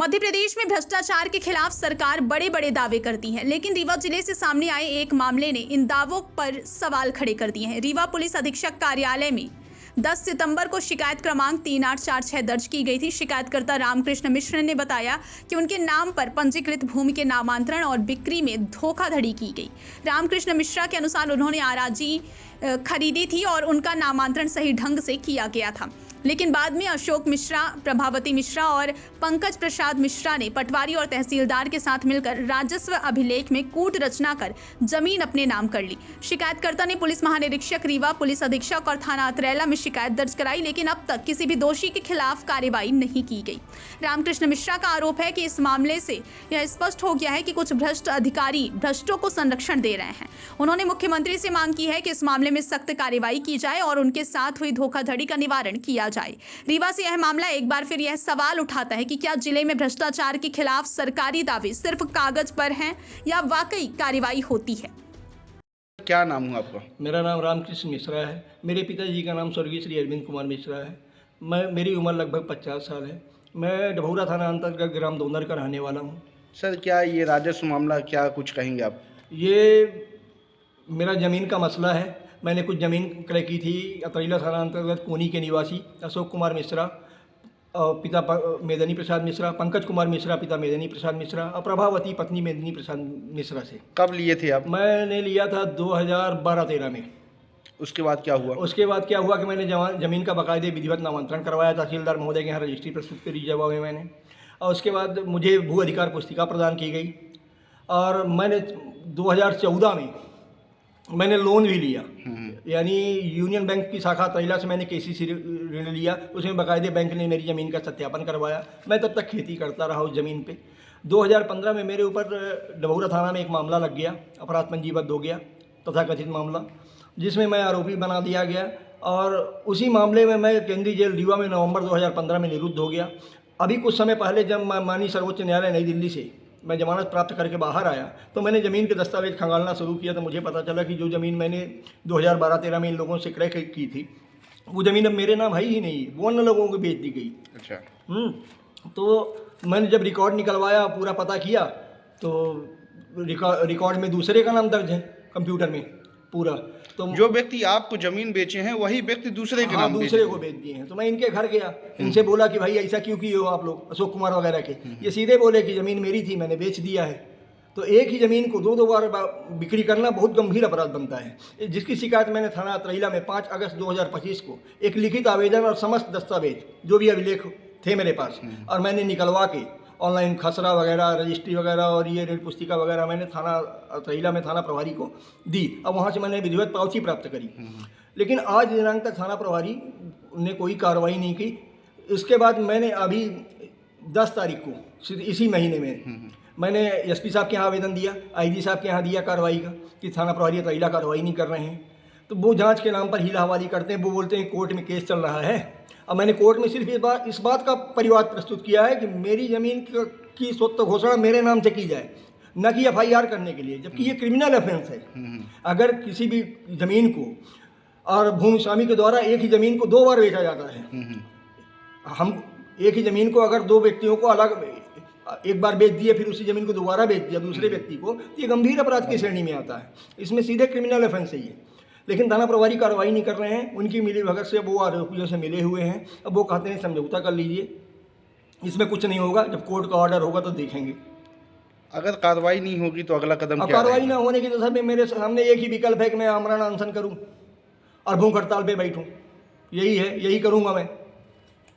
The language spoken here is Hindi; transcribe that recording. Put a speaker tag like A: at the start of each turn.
A: मध्य प्रदेश में भ्रष्टाचार के खिलाफ सरकार बड़े बड़े दावे करती है, लेकिन रीवा जिले से सामने आए एक मामले ने इन दावों पर सवाल खड़े कर दिए हैं। रीवा पुलिस अधीक्षक कार्यालय में 10 सितंबर को शिकायत क्रमांक 3846 दर्ज की गई थी। शिकायतकर्ता रामकृष्ण मिश्र ने बताया कि उनके नाम पर पंजीकृत भूमि के नामांतरण और बिक्री में धोखाधड़ी की गई। रामकृष्ण मिश्रा के अनुसार उन्होंने आराजी खरीदी थी और उनका नामांतरण सही ढंग से किया गया था, लेकिन बाद में अशोक मिश्रा, प्रभावती मिश्रा और पंकज प्रसाद मिश्रा ने पटवारी और तहसीलदार के साथ मिलकर राजस्व अभिलेख में कूट रचना कर जमीन अपने नाम कर ली। शिकायतकर्ता ने पुलिस महानिरीक्षक रीवा, पुलिस अधीक्षक और थाना अतरैला में शिकायत दर्ज कराई, लेकिन अब तक किसी भी दोषी के खिलाफ कार्रवाई नहीं की गई। रामकृष्ण मिश्रा का आरोप है कि इस मामले से यह स्पष्ट हो गया है कि कुछ भ्रष्ट अधिकारी भ्रष्टों को संरक्षण दे रहे हैं। उन्होंने मुख्यमंत्री से मांग की है कि इस मामले में सख्त कार्रवाई की जाए और उनके साथ हुई धोखाधड़ी का निवारण किया जाए। रीवा से यह मामला एक बार फिर यह सवाल उठाता है कि क्या जिले में भ्रष्टाचार के खिलाफ सरकारी दावे सिर्फ कागज पर हैं या वाकई कार्रवाई होती है।
B: क्या नाम हुआ आपका?
C: मेरा नाम रामकृष्ण मिश्रा है। मेरे पिताजी का नाम स्वर्गीय श्री अरविंद कुमार मिश्रा है। मेरी उम्र लगभग 50 साल है। मैं डभौरा थाना अंतर्गत ग्राम दोनर का रहने वाला हूँ।
B: सर, क्या ये राजस्व मामला, क्या कुछ कहेंगे आप?
C: ये मेरा ज़मीन का मसला है। मैंने कुछ ज़मीन क्रय की थी। अतरैला थाना अंतर्गत कोनी के निवासी अशोक कुमार मिश्रा और पिता मेदनी प्रसाद मिश्रा, पंकज कुमार मिश्रा पिता मेदनी प्रसाद मिश्रा और प्रभावती पत्नी मेदनी प्रसाद मिश्रा से।
B: कब लिए थे आप?
C: मैंने लिया था 2012-13 में।
B: उसके बाद क्या हुआ?
C: उसके बाद क्या हुआ कि मैंने ज़मीन का बाकायदे विधिवत नामांतरण करवाया। तहसीलदार महोदय के यहाँ रजिस्ट्री प्रस्तुत करी जवाब में मैंने, और उसके बाद मुझे भू अधिकार पुस्तिका प्रदान की गई और मैंने 2014 में मैंने लोन भी लिया। यानी यूनियन बैंक की शाखा तैला से मैंने केसीसी ऋण लिया। उसमें बाकायदे बैंक ने मेरी ज़मीन का सत्यापन करवाया। मैं तब तक खेती करता रहा उस ज़मीन पे। 2015 में मेरे ऊपर डभौरा थाना में एक मामला लग गया, अपराध पंजीबद्ध हो गया, तथाकथित मामला, जिसमें मैं आरोपी बना दिया गया और उसी मामले में मैं केंद्रीय जेल रीवा में नवंबर 2015 में निरुद्ध हो गया। अभी कुछ समय पहले जब मैं माननीय सर्वोच्च न्यायालय नई दिल्ली से मैं जमानत प्राप्त करके बाहर आया तो मैंने ज़मीन के दस्तावेज खंगालना शुरू किया तो मुझे पता चला कि जो ज़मीन मैंने 2012-13 में इन लोगों से क्रय की थी वो ज़मीन अब मेरे नाम है ही नहीं, वो अन्य लोगों को बेच दी गई।
B: अच्छा।
C: तो मैंने जब रिकॉर्ड निकलवाया, पूरा पता किया तो रिकॉर्ड में दूसरे का नाम दर्ज है कंप्यूटर में पूरा। तो
B: जो व्यक्ति आपको जमीन बेचे हैं वही व्यक्ति दूसरे के नाम
C: दूसरे को बेच दिए हैं। तो मैं इनके घर गया, इनसे बोला कि भाई ऐसा क्यों किए हो आप लोग, अशोक कुमार वगैरह के। ये सीधे बोले कि ज़मीन मेरी थी, मैंने बेच दिया है। तो एक ही ज़मीन को दो बार बिक्री करना बहुत गंभीर अपराध बनता है, जिसकी शिकायत मैंने थाना अतरैला में 5 अगस्त 2025 को एक लिखित आवेदन और समस्त दस्तावेज जो भी अभिलेख थे मेरे पास और मैंने निकलवा के ऑनलाइन खसरा वगैरह, रजिस्ट्री वगैरह और ये ऋण पुस्तिका वगैरह मैंने थाना अतरैला में थाना प्रभारी को दी। अब वहाँ से मैंने विधिवत पावती प्राप्त करी, लेकिन आज दिनांक तक थाना प्रभारी ने कोई कार्रवाई नहीं की। इसके बाद मैंने अभी 10 तारीख को इसी महीने में मैंने एसपी साहब के यहाँ आवेदन दिया, आईजी साहब के यहाँ दिया कार्रवाई का कि थाना प्रभारी अतरैला कार्रवाई नहीं कर रहे हैं। तो वो जाँच के नाम पर हीला हवाली करते हैं। वो बोलते हैं कोर्ट में केस चल रहा है। अब मैंने कोर्ट में सिर्फ इस बात का परिवाद प्रस्तुत किया है कि मेरी ज़मीन की स्वत्व घोषणा मेरे नाम से की जाए, न कि एफआईआर करने के लिए, जबकि ये क्रिमिनल ऑफेंस है। अगर किसी भी ज़मीन को और भूमि स्वामी के द्वारा एक ही ज़मीन को 2 बार बेचा जाता है, हम एक ही ज़मीन को अगर 2 व्यक्तियों को अलग एक बार बेच दिए फिर उसी ज़मीन को दोबारा बेच दिया दूसरे व्यक्ति को, तो ये गंभीर अपराध की श्रेणी में आता है। इसमें सीधे क्रिमिनल ऑफेंस है ये। लेकिन थाना प्रभारी कार्रवाई नहीं कर रहे हैं। उनकी मिली भगत से वो आरोपियों से मिले हुए हैं। अब वो कहते हैं समझौता कर लीजिए, इसमें कुछ नहीं होगा, जब कोर्ट का ऑर्डर होगा तो देखेंगे।
B: अगर कार्रवाई नहीं होगी तो अगला कदम क्या?
C: कार्रवाई ना होने की तो सर मेरे सामने एक ही विकल्प है कि मैं आमरण अनशन करूं और भूख हड़ताल पे बैठूं। यही है, यही करूंगा मैं।